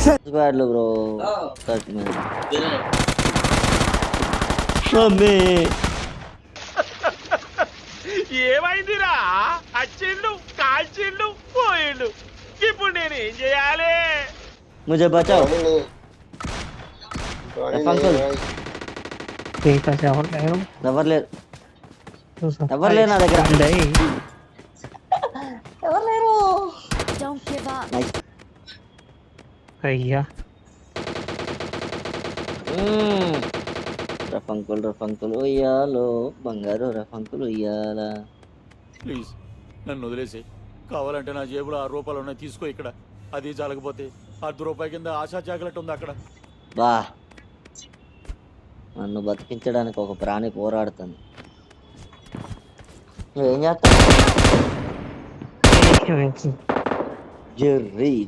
స్క్వాడ్లు bro. Mummy ఏమైందిరా? వచ్చిండు, కాల్చిండు, పోయిండు. ఇప్పుడు నేను ఏం చేయాలి? मुझे बचाओ अंकल. ठीक है क्या हो रहा है ఎవరు లేరు ఎవరు లేరు నా దగ్గర. ఎవరు లేరు. Don't give up. నైస్. भैया రఫంకులు ఉయ్యాలో బంగారు రఫంకులు ఉయ్యాల. ప్లీజ్ నన్ను వదిలేసి, కావాలంటే నా జేబులో 6 రూపాయలు ఉన్నాయి, తీసుకో. ఇక్కడ అది చాలకపోతే 10 రూపాయల కింద ఆశా చాకలెట్ ఉంది అక్కడ. బా, నన్ను బతికించడానికి ఒక ప్రాణి పోరాడుతుంది. నువ్వేం చేస్తావు? జెర్రీ